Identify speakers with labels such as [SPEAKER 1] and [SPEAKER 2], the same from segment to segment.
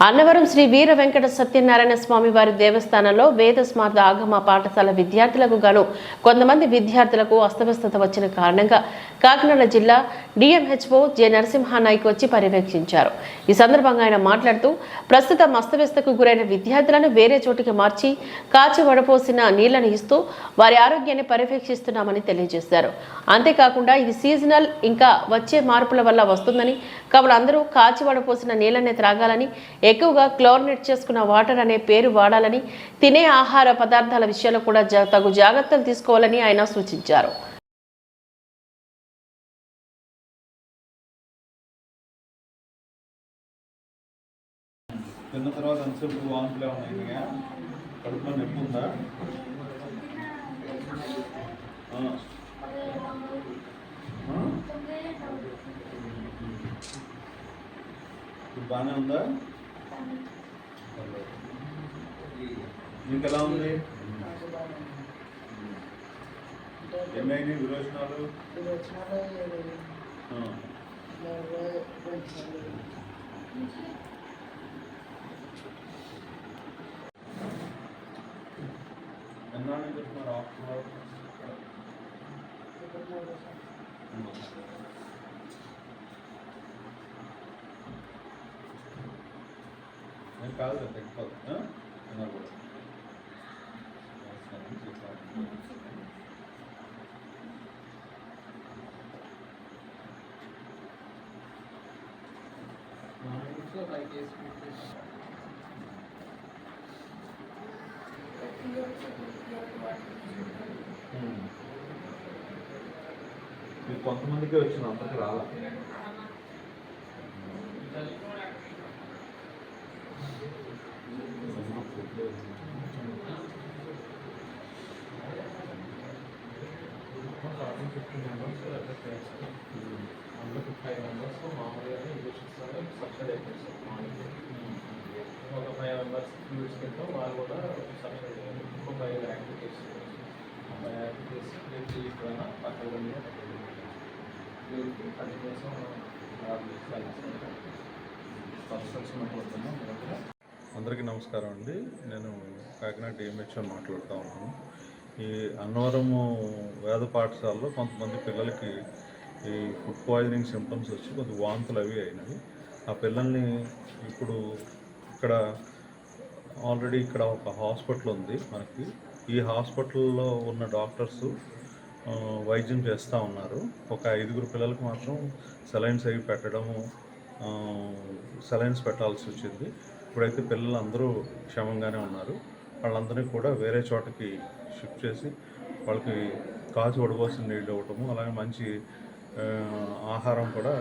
[SPEAKER 1] అన్నవరం శ్రీ వీర వెంకట సత్యనారాయణ స్వామి వారి దేవస్థానంలో వేద స్మార్త ఆగమ పాఠశాల విద్యార్థులకు గాను కొంతమంది విద్యార్థులకు అస్తవ్యస్తత వచ్చిన కారణంగా కాకినాడ జిల్లా డిఎంహెచ్ఓ జె నరసింహానాయక్ వచ్చి పర్యవేక్షించారు. ఈ సందర్భంగా ఆయన మాట్లాడుతూ ప్రస్తుతం అస్తవ్యస్తకు గురైన విద్యార్థులను వేరే చోటికి మార్చి కాచి వడపోసిన నీళ్లను ఇస్తూ వారి ఆరోగ్యాన్ని పర్యవేక్షిస్తున్నామని తెలియజేశారు. అంతేకాకుండా ఇది సీజనల్ ఇంకా వచ్చే మార్పుల వల్ల వస్తుందని, కావున అందరూ కాచి వడపోసిన నీళ్లనే త్రాగాలని, ఎక్కువగా క్లోరినేట్ చేసుకున్న వాటర్ అనే పేరు వాడాలని, తినే ఆహార పదార్థాల విషయంలో కూడా తగు జాగ్రత్తలు తీసుకోవాలని ఆయన సూచించారు.
[SPEAKER 2] బాగానే ఉందా? ఇంకెలా ఉంది? ఎన్నైనా విరోచనాలు? ఎన్నాళ్ళు చెప్తున్నారు? నేను కాదు కదా తగ్గిపోతుంది అన్నా కూడా మీకు కొంతమందికి వచ్చిన అంతకు రాలా.
[SPEAKER 3] అందుకు 5 మెంబర్స్ మామూలుగా ఇంజక్షన్స్ సబ్సిడీ అయిపోతుంది. ఒక 5 మెంబర్స్ ఫ్లూయిడ్స్ పెట్టాం, వాళ్ళు కూడా సబ్సిడీ ఇంకో 5 యాక్టివిటీస్ ఇక్కడ పక్కన కంటిన్యూస్
[SPEAKER 2] అందరికీ నమస్కారం అండి. నేను కాకినాడ డిఎంహెచ్ఓ మాట్లాడుతూ ఉన్నాను. ఈ అన్నవరము వేద పాఠశాలలో కొంతమంది పిల్లలకి ఈ ఫుడ్ పాయిజనింగ్ సింప్టమ్స్ వచ్చి కొంత వాంతులు అవి అయినవి. ఆ పిల్లల్ని ఇప్పుడు ఇక్కడ ఆల్రెడీ ఇక్కడ ఒక హాస్పిటల్ ఉంది మనకి. ఈ హాస్పిటల్లో ఉన్న డాక్టర్స్ వైద్యం చేస్తూ ఉన్నారు. ఒక 5 పిల్లలకు మాత్రం సెలైన్స్ అవి పెట్టడము, సెలైన్స్ పెట్టాల్సి వచ్చింది. ఇప్పుడైతే పిల్లలు అందరూ క్షేమంగానే ఉన్నారు. వాళ్ళందరినీ కూడా వేరే చోటకి షిఫ్ట్ చేసి వాళ్ళకి కాచి వడబోసిన నీళ్ళు ఇవ్వటము, అలాగే మంచి ఆహారం కూడా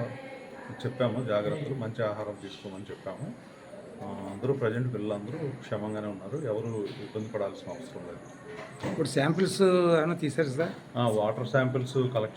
[SPEAKER 2] చెప్పాము. జాగ్రత్తలు, మంచి ఆహారం తీసుకోమని చెప్పాము. అందరూ ప్రజెంట్ పిల్లలందరూ క్షేమంగానే ఉన్నారు. ఎవరు ఇబ్బంది పడాల్సిన అవసరం లేదు.
[SPEAKER 4] ఇప్పుడు శాంపిల్స్ ఏమైనా తీశారు సార్?
[SPEAKER 2] Water samples collect